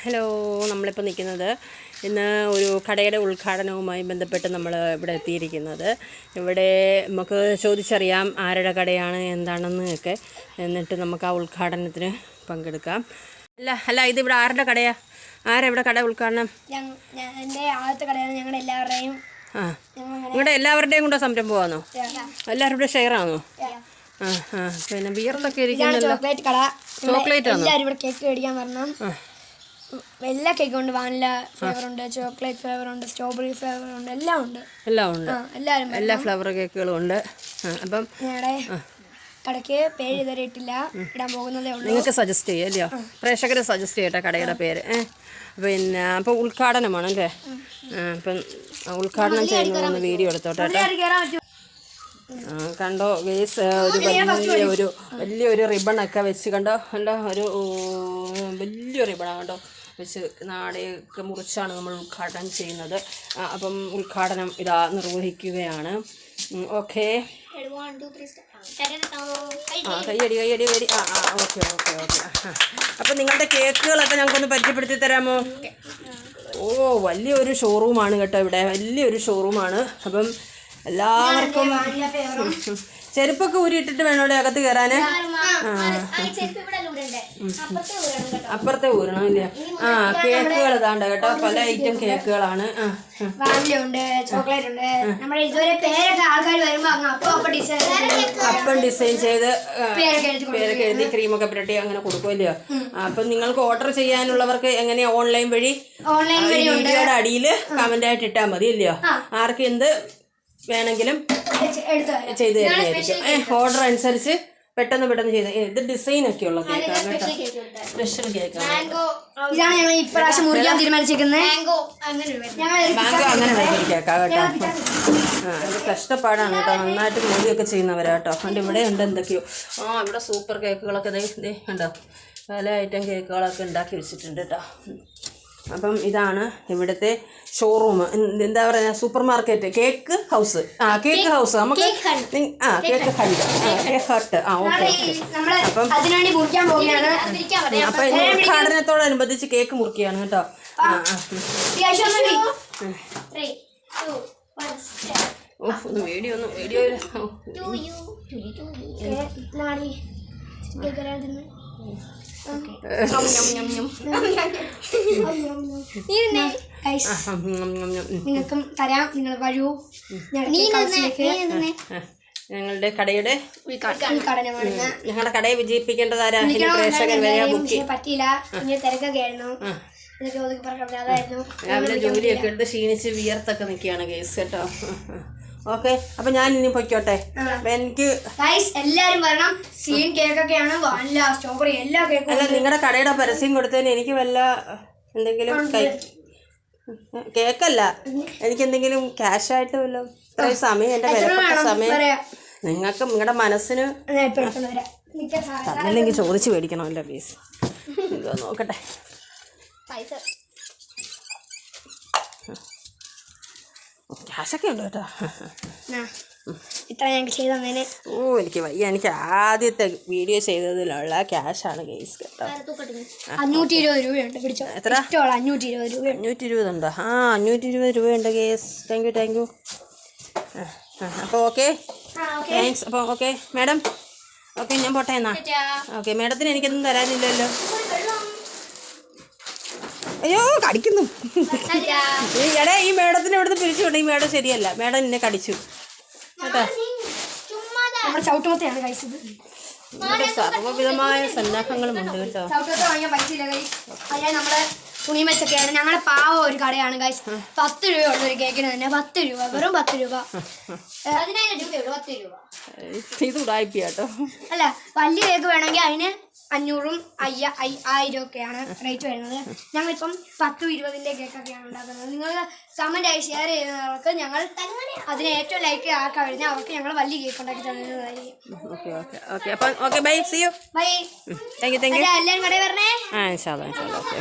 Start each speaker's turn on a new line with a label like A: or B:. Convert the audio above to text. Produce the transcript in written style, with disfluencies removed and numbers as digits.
A: Hello, നമ്മളിപ്പോൾ നിൽക്കുന്നത് ഇന്ന് ഒരു കടയുടെ ഉദ്ഘാടനവുമായി ബന്ധപ്പെട്ട് നമ്മൾ ഇവിടെ എത്തിയിരിക്കുന്നത്. ഇവിടെ നമുക്ക് ചോദിച്ചറിയാം ആരുടെ കടയാണ് എന്താണെന്നൊക്കെ, എന്നിട്ട് നമുക്ക് ആ ഉദ്ഘാടനത്തിന് പങ്കെടുക്കാം. അല്ല ഇതിവിടെ ആരുടെ കടയാണ്? ആരെവിടെ കട ഉദ്ഘാടനം?
B: എൻ്റെ ആദ്യത്തെ കടയാണ്. ഞങ്ങളുടെ എല്ലാവരുടെയും
A: നിങ്ങളുടെ എല്ലാവരുടെയും കൂടെ സംരംഭമാണോ? എല്ലാവരുടെ ഷെയറാണോ? പിന്നെ ബിയറിലൊക്കെ ഇരിക്കുന്നല്ലോ.
B: ചോക്ലേറ്റ് കട.
A: ചോക്ലേറ്റ് ആണോ?
B: എല്ലാവരും ഇവിടെ കേക്ക് മേടിക്കാൻ വരണം. എല്ലാ കേക്കും ഉണ്ട്. വാനില ഫ്ലേവർ ഉണ്ട്, ചോക്ലേറ്റ് ഫ്ലേവർ ഉണ്ട്, സ്ട്രോബെറി ഫ്ലേവർ ഉണ്ട്, എല്ലാം ഉണ്ട്. എല്ലാവരും
A: എല്ലാ ഫ്ലേവർ കേക്കുകളും ഉണ്ട്. അപ്പം
B: ഞങ്ങളുടെ കടയ്ക്ക് പേര് ഇതുവരെ ഇട്ടില്ല, ഇടാൻ പോകുന്നതേ ഉള്ളൂ.
A: നിങ്ങൾക്ക് സജസ്റ്റ് ചെയ്യാം അല്ലയോ? പ്രേക്ഷകരെ സജസ്റ്റ് ചെയ്യട്ടെ കടയുടെ പേര്. പിന്നെ അപ്പോൾ ഉദ്ഘാടനമാണല്ലേ? അപ്പം ഉദ്ഘാടനം ചെയ്യുന്ന വീഡിയോ എടുത്തോട്ടെ. കണ്ടോ ഗേസ്, ഒരു വലിയൊരു റിബണൊക്കെ വെച്ച് കണ്ടോ ഒരു വലിയ റിബണാണ് കണ്ടോ വെച്ച് നാടയൊക്കെ മുറിച്ചാണ് നമ്മൾ ഉദ്ഘാടനം ചെയ്യുന്നത്. അപ്പം ഉദ്ഘാടനം ഇതാ നിർവഹിക്കുകയാണ്. ഓക്കെ, കയ്യടി ഓക്കെ. അപ്പം നിങ്ങളുടെ കേക്കുകളൊക്കെ ഞങ്ങൾക്കൊന്ന് പരിചയപ്പെടുത്തി തരാമോ? ഓ, വലിയൊരു ഷോറൂമാണ് കേട്ടോ, ഇവിടെ വലിയൊരു ഷോറൂമാണ്. അപ്പം എല്ലാവർക്കും ചെരുപ്പൊക്കെ ഊരിയിട്ടിട്ട് വേണോ ഇവിടെ അകത്ത് കയറാന്? അപ്പുറത്തെ ഊരണം ഇല്ലേ? കേക്കുകൾ ഇതാണ്ട് കേട്ടോ, പല ഐറ്റം കേക്കുകളാണ്. അപ്പം ഡിസൈൻ ചെയ്ത് പേരൊക്കെ എഴുതി ക്രീമൊക്കെ പുരട്ടി അങ്ങനെ കൊടുക്കുമല്ലയോ? അപ്പം നിങ്ങൾക്ക് ഓർഡർ ചെയ്യാനുള്ളവർക്ക് എങ്ങനെയാ? ഓൺലൈൻ വഴി വീഡിയോയുടെ അടിയിൽ കമന്റ് ആയിട്ട് ഇട്ടാൽ മതി ഇല്ലയോ? ആർക്ക് എന്ത് വേണമെങ്കിലും ചെയ്ത് തരുന്നതായിരിക്കും. ഓർഡർ അനുസരിച്ച് പെട്ടെന്ന് ചെയ്ത്. ഇത് ഡിസൈൻ ഒക്കെ ഉള്ള കേക്കാണ് കേട്ടോ, സ്പെഷ്യൽ കേക്കാണ്. മാംഗോ അങ്ങനെ വേണ്ടി കേക്കാ കേട്ടോ. ഇത് കഷ്ടപ്പാടാണ് കേട്ടോ, നന്നായിട്ട് മൂടിയൊക്കെ ചെയ്യുന്നവരാ കേട്ടോ. അതുകൊണ്ട് ഇവിടെ ഉണ്ട് എന്തൊക്കെയോ. ഇവിടെ സൂപ്പർ കേക്കുകളൊക്കെ ദേ കണ്ടോ, പല ഐറ്റം കേക്കുകളൊക്കെ ഉണ്ടാക്കി വെച്ചിട്ടുണ്ട് കേട്ടോ. അപ്പം ഇതാണ് ഇവിടുത്തെ ഷോറൂം. എന്താ പറയുക, super market, cake house. Cake house നമുക്ക് കേക്ക് ഹട്ട്. ഓക്കെ. അപ്പം ഉദ്ഘാടനത്തോടനുബന്ധിച്ച് കേക്ക് മുറിക്കുകയാണ് കേട്ടോ. വീഡിയോ
B: നിങ്ങൾക്കും തരാം, നിങ്ങൾ വരൂ.
A: ഞങ്ങളുടെ കടയുടെ ഞങ്ങളുടെ കടയെ വിജയിപ്പിക്കേണ്ടതാരാ?
B: പറ്റിയില്ല, ഇങ്ങനെ തിരക്കൊക്കെയായിരുന്നു.
A: രാവിലെ ജോലിയൊക്കെ എടുത്ത് ക്ഷീണിച്ച് വിയർത്തൊക്കെ നിൽക്കുകയാണ് കേസ് കേട്ടോ. ഓക്കെ, അപ്പൊ ഞാൻ ഇനി പൊയ്ക്കോട്ടെ. എനിക്ക്
B: എല്ലാരും വരണം. സീൻ കേക്കൊക്കെയാണ്, വാനില സ്ട്രോബെറി എല്ലാ കേക്കും.
A: അല്ല, നിങ്ങളുടെ കടയുടെ പരസ്യം കൊടുത്തതിന് എനിക്ക് വല്ല എന്തെങ്കിലും കേക്കല്ല, എനിക്ക് എന്തെങ്കിലും ക്യാഷായിട്ട് വല്ല ഇത്രയും സമയം, എൻ്റെ വിലപ്പെട്ട സമയം നിങ്ങൾക്ക് നിങ്ങളുടെ മനസ്സിന് തന്നില്ലെങ്കിൽ ചോദിച്ച് മേടിക്കണമല്ലോ പ്ലീസ്. നോക്കട്ടെ. ക്യാഷൊക്കെ ഉണ്ട് കേട്ടോ.
B: ഇത്ര ഞങ്ങൾക്ക് ചെയ്ത് തന്നേനെ.
A: എനിക്ക് വയ്യ, എനിക്ക് ആദ്യത്തെ വീഡിയോ ചെയ്തതിലുള്ള ക്യാഷാണ് കേസ് കേട്ടോ.
B: 520 രൂപയുണ്ട്. പിടിച്ചോ.
A: എത്ര?
B: 520 രൂപ.
A: 520 ഉണ്ടോ? 520 രൂപയുണ്ട് കേസ്. Thank you. അപ്പോൾ ഓക്കെ, താങ്ക്സ്. അപ്പോൾ ഓക്കെ മാഡം, ഓക്കെ ഞാൻ പോട്ടെ എന്നാ. ഓക്കെ, മാഡത്തിന് എനിക്കൊന്നും തരാനില്ലല്ലോ. അയ്യോ, കടിക്കുന്നു. ഈ മേഡത്തിന് ഇവിടുന്ന് പിരിച്ചു വിടണം. ഈ മേഡം ശരിയല്ല, മേഡം എന്നെ കടിച്ചു കേട്ടോ. ഇവിടെ സർവ്വവിധമായ സന്നാഹങ്ങളും ഉണ്ട് കേട്ടോ.
B: തുണി മെച്ചൊക്കെയാണ്. ഞങ്ങളുടെ പാവ ഒരു കടയാണ് ഗൈസ്. 10 രൂപയുള്ള ഒരു കേക്കിന് തന്നെ 10 രൂപ, വെറും 10 രൂപ. 10,000 രൂപയുള്ളൂ 10 രൂപ.
A: ഇത് ഉടായിപ്പിയാട്ടോ.
B: അല്ല, വലിയ കേക്ക് വേണമെങ്കിൽ അതിന് 500ഉം 1000 ഒക്കെയാണ് റേറ്റ് വരുന്നത്. ഞങ്ങളിപ്പം 10-20ൻ്റെ കേക്കൊക്കെയാണ് ഉണ്ടാക്കുന്നത്. നിങ്ങൾ കമൻറ്റായി ഷെയർ ചെയ്യുന്നവർക്ക് ഞങ്ങൾ അതിന് ഏറ്റവും ലൈക്ക് ആക്കാൻ കഴിഞ്ഞാൽ അവർക്ക് ഞങ്ങൾ വലിയ കേക്ക് ഉണ്ടാക്കി തരുന്നതായിരിക്കും.
A: Bye. See you.
B: Bye.
A: Thank you.
B: എല്ലാവരും കടയിൽ വരണേ.
A: ഇൻഷാ അല്ലാ. ഓക്കെ.